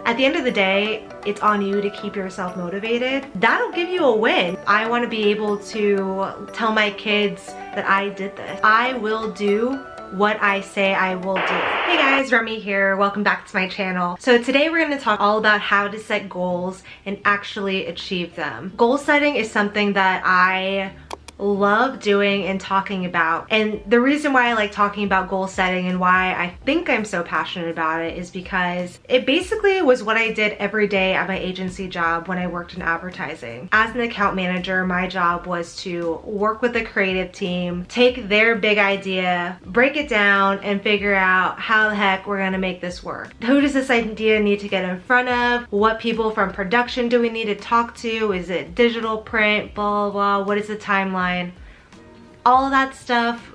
At the end of the day, it's on you to keep yourself motivated. That'll give you a win. I want to be able to tell my kids that I did this. I will do what I say I will do. Hey guys, Remi here. Welcome back to my channel. So today we're going to talk all about how to set goals and actually achieve them. Goal setting is something that I love doing and talking about, and the reason why I like talking about goal setting and why I think I'm so passionate about it is because it basically was what I did every day at my agency job when I worked in advertising. As an account manager, my job was to work with the creative team, take their big idea, break it down, and figure out how the heck we're gonna make this work. Who does this idea need to get in front of? What people from production do we need to talk to? Is it digital, print, blah, blah, blah? What is the timeline? All of that stuff,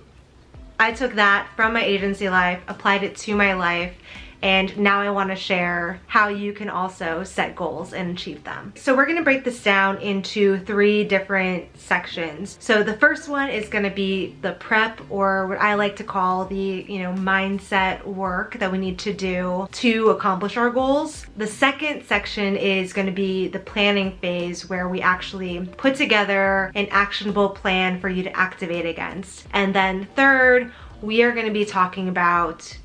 I took that from my agency life, applied it to my life, and now I want to share how you can also set goals and achieve them. So we're going to break this down into 3 different sections. So the first one is going to be the prep, or what I like to call the, mindset work that we need to do to accomplish our goals. The second section is going to be the planning phase, where we actually put together an actionable plan for you to activate against. And then third, we are going to be talking about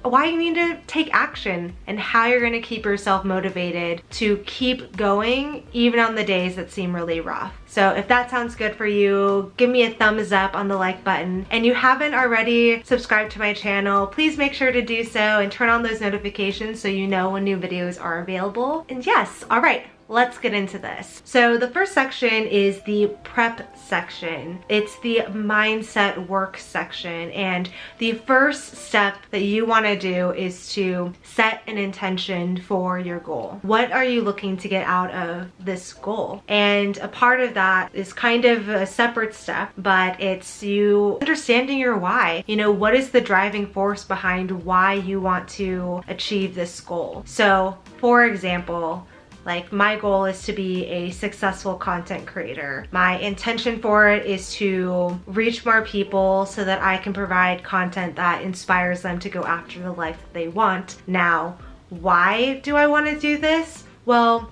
why you need to take action and how you're going to keep yourself motivated to keep going even on the days that seem really rough. So if that sounds good for you, give me a thumbs up on the like button. And you haven't already subscribed to my channel, please make sure to do so and turn on those notifications so you know when new videos are available. And yes, all right, let's get into this. So the first section is the prep section. It's the mindset work section. And the first step that you want to do is to set an intention for your goal. What are you looking to get out of this goal? And a part of that is kind of a separate step, but it's you understanding your why. What is the driving force behind why you want to achieve this goal? So for example, like my goal is to be a successful content creator. My intention for it is to reach more people so that I can provide content that inspires them to go after the life that they want. Now, why do I want to do this? Well,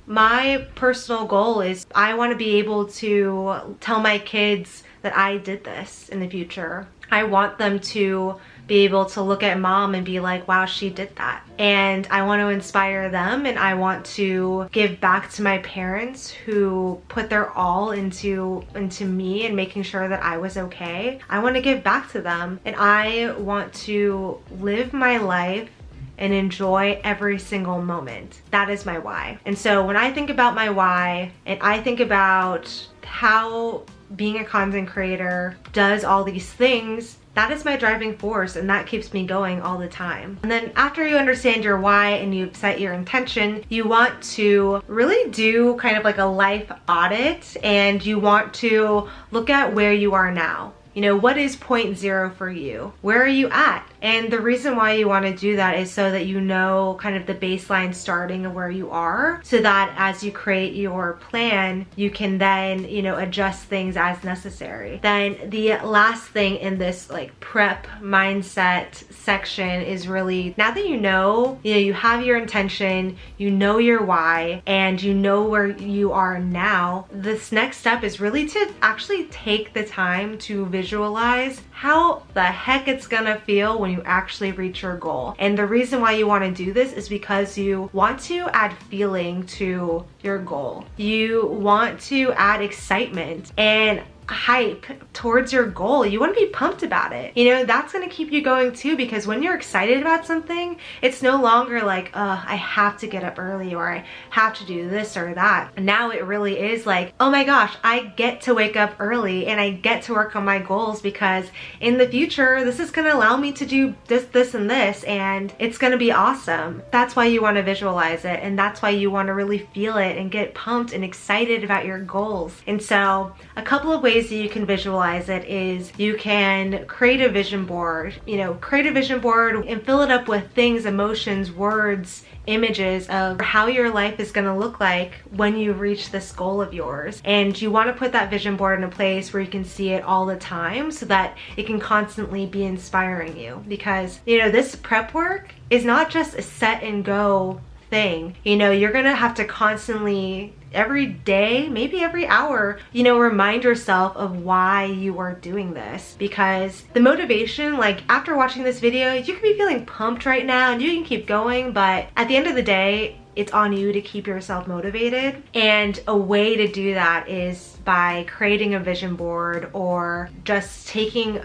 my personal goal is I want to be able to tell my kids that I did this in the future. I want them to be able to look at mom and be like, wow, she did that. And I want to inspire them, and I want to give back to my parents who put their all into me and making sure that I was okay. I want to give back to them, and I want to live my life and enjoy every single moment. That is my why. And so when I think about my why, and I think about how being a content creator does all these things, that is my driving force, and that keeps me going all the time. And then after you understand your why and you've set your intention, you want to really do kind of like a life audit, and you want to look at where you are now. What is point 0 for you? Where are you at? And the reason why you want to do that is so that you know kind of the baseline starting of where you are, so that as you create your plan, you can then, adjust things as necessary. Then the last thing in this like prep mindset section is really, now that you have your intention, you know your why, and you know where you are now, this next step is really to actually take the time to visualize how the heck it's gonna feel when you actually reach your goal. And the reason why you want to do this is because you want to add feeling to your goal. You want to add excitement and hype towards your goal. You want to be pumped about it. That's going to keep you going too, because when you're excited about something, it's no longer like, I have to get up early, or I have to do this or that. Now it really is like, oh my gosh, I get to wake up early and I get to work on my goals, because in the future, this is going to allow me to do this, and this, and it's going to be awesome. That's why you want to visualize it, and that's why you want to really feel it and get pumped and excited about your goals. And so a couple of ways ways that you can visualize it is you can create a vision board, create a vision board and fill it up with things, emotions, words, images of how your life is going to look like when you reach this goal of yours. And you want to put that vision board in a place where you can see it all the time so that it can constantly be inspiring you. Because, this prep work is not just a set and go thing. You're going to have to constantly, every day, maybe every hour, remind yourself of why you are doing this. Because the motivation, like after watching this video, you can be feeling pumped right now and you can keep going, but at the end of the day, it's on you to keep yourself motivated. And a way to do that is by creating a vision board, or just taking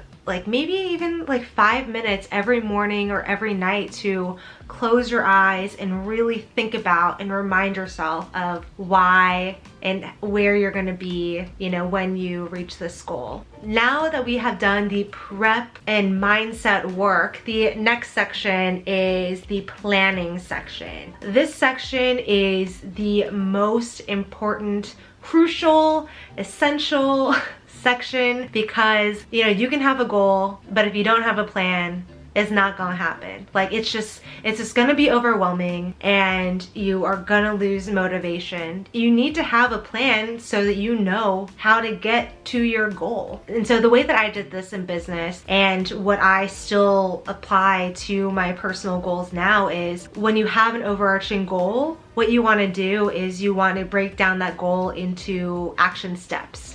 maybe even 5 minutes every morning or every night to close your eyes and really think about and remind yourself of why and where you're going to be, when you reach this goal. Now that we have done the prep and mindset work, the next section is the planning section. This section is the most important, crucial, essential section, because you can have a goal, but if you don't have a plan, it's not gonna happen. It's just gonna be overwhelming and you are gonna lose motivation. You need to have a plan so that you know how to get to your goal. And so the way that I did this in business, and what I still apply to my personal goals now, is when you have an overarching goal, what you want to do is you want to break down that goal into action steps.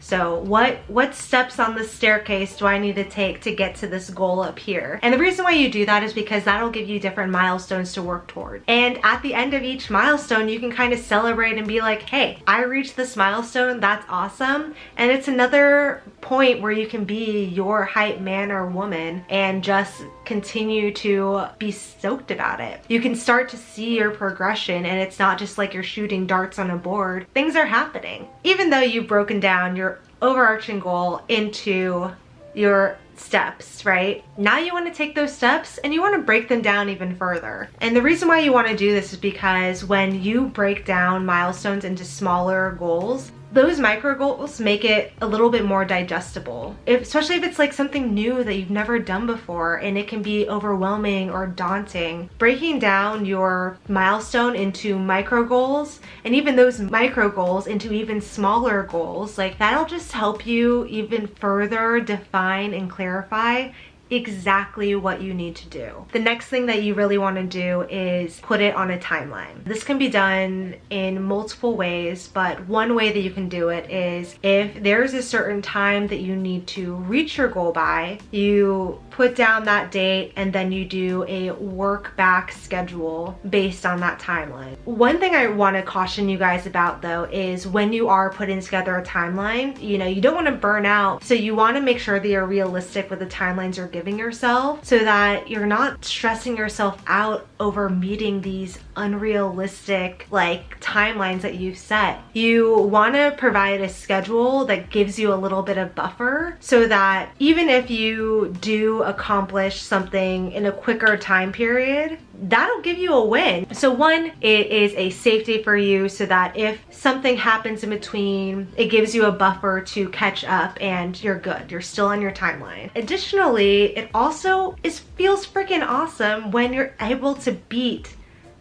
So what steps on the staircase do I need to take to get to this goal up here? And the reason why you do that is because that'll give you different milestones to work toward. And at the end of each milestone, you can kind of celebrate and be like, hey, I reached this milestone, that's awesome. And it's another point where you can be your hype man or woman and just continue to be stoked about it. You can start to see your progression, and it's not just like you're shooting darts on a board. Things are happening. Even though you've broken down your overarching goal into your steps, right? Now you want to take those steps and you want to break them down even further. And the reason why you want to do this is because when you break down milestones into smaller goals, those micro goals make it a little bit more digestible, especially if it's something new that you've never done before and it can be overwhelming or daunting. Breaking down your milestone into micro goals, and even those micro goals into even smaller goals, that'll just help you even further define and clarify exactly what you need to do. The next thing that you really want to do is put it on a timeline. This can be done in multiple ways, but one way that you can do it is if there's a certain time that you need to reach your goal by, you put down that date and then you do a work back schedule based on that timeline. One thing I want to caution you guys about though is when you are putting together a timeline, you don't want to burn out, so you want to make sure that you're realistic with the timelines you're giving yourself so that you're not stressing yourself out over meeting these unrealistic timelines that you've set. You want to provide a schedule that gives you a little bit of buffer so that even if you do accomplish something in a quicker time period, that'll give you a win. So one, it is a safety for you so that if something happens in between, it gives you a buffer to catch up and you're good. You're still on your timeline. Additionally, it also feels freaking awesome when you're able to beat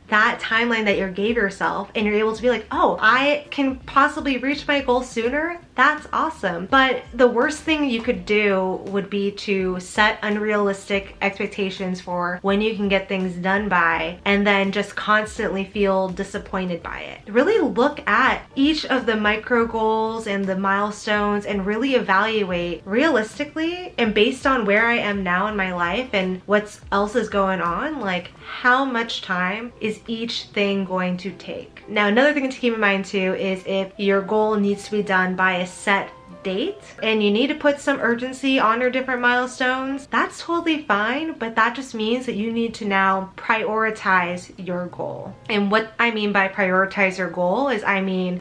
that timeline that you gave yourself and you're able to be like, oh, I can possibly reach my goal sooner. That's awesome. But the worst thing you could do would be to set unrealistic expectations for when you can get things done by and then just constantly feel disappointed by it. Really look at each of the micro goals and the milestones and really evaluate realistically and based on where I am now in my life and what else is going on, how much time is each thing going to take. Now, another thing to keep in mind too is if your goal needs to be done by a set date and you need to put some urgency on your different milestones, that's totally fine, but that just means that you need to now prioritize your goal. And what I mean by prioritize your goal is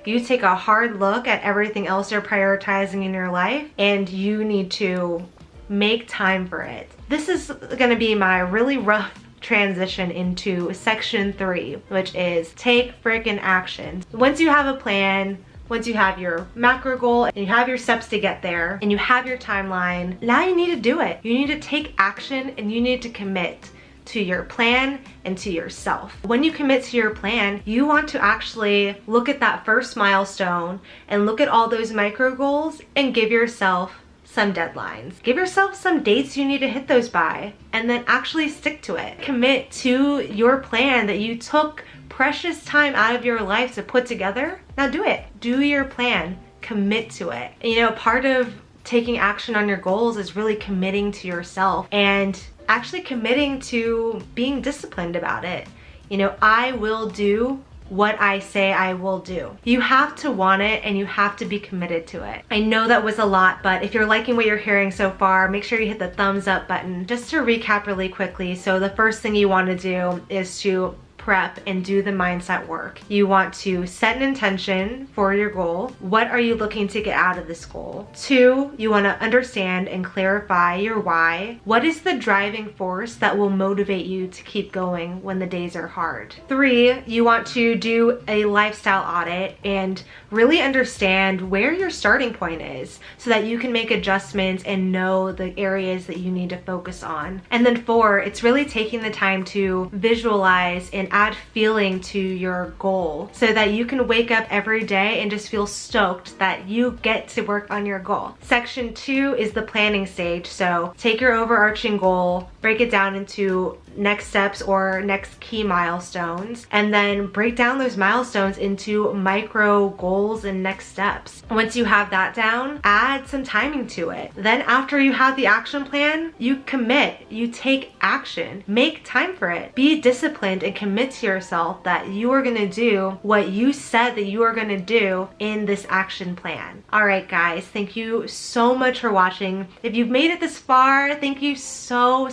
you take a hard look at everything else you're prioritizing in your life and you need to make time for it. This is going to be my really rough transition into section 3, which is take freaking action. Once you have a plan, Once you have your macro goal and you have your steps to get there and you have your timeline, now you need to do it. You need to take action and you need to commit to your plan and to yourself. When you commit to your plan, you want to actually look at that first milestone and look at all those micro goals and give yourself some deadlines. Give yourself some dates you need to hit those by, and then actually stick to it. Commit to your plan that you took precious time out of your life to put together. Now do it. Do your plan. Commit to it. You know, part of taking action on your goals is really committing to yourself and actually committing to being disciplined about it. You know, I will do what I say I will do. You have to want it and you have to be committed to it. I know that was a lot, but if you're liking what you're hearing so far, make sure you hit the thumbs up button. Just to recap really quickly, so the first thing you want to do is to prep and do the mindset work. You want to set an intention for your goal. What are you looking to get out of this goal? 2, you want to understand and clarify your why. What is the driving force that will motivate you to keep going when the days are hard? 3, you want to do a lifestyle audit and really understand where your starting point is so that you can make adjustments and know the areas that you need to focus on. And then 4, it's really taking the time to visualize and add feeling to your goal so that you can wake up every day and just feel stoked that you get to work on your goal. Section 2 is the planning stage. So take your overarching goal, break it down into next steps or next key milestones, and then break down those milestones into micro goals and next steps. Once you have that down, add some timing to it. Then after you have the action plan, you commit, you take action, make time for it. Be disciplined and commit to yourself that you are gonna do what you said that you are gonna do in this action plan. All right, guys, thank you so much for watching. If you've made it this far, thank you so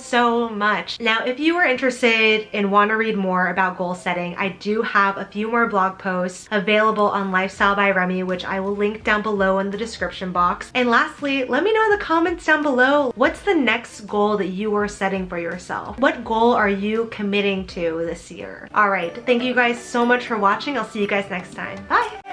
much. Now, if you are interested and want to read more about goal setting, I do have a few more blog posts available on Lifestyle by Remi, which I will link down below in the description box. And lastly, let me know in the comments down below, what's the next goal that you are setting for yourself? What goal are you committing to this year? All right, thank you guys so much for watching. I'll see you guys next time. Bye.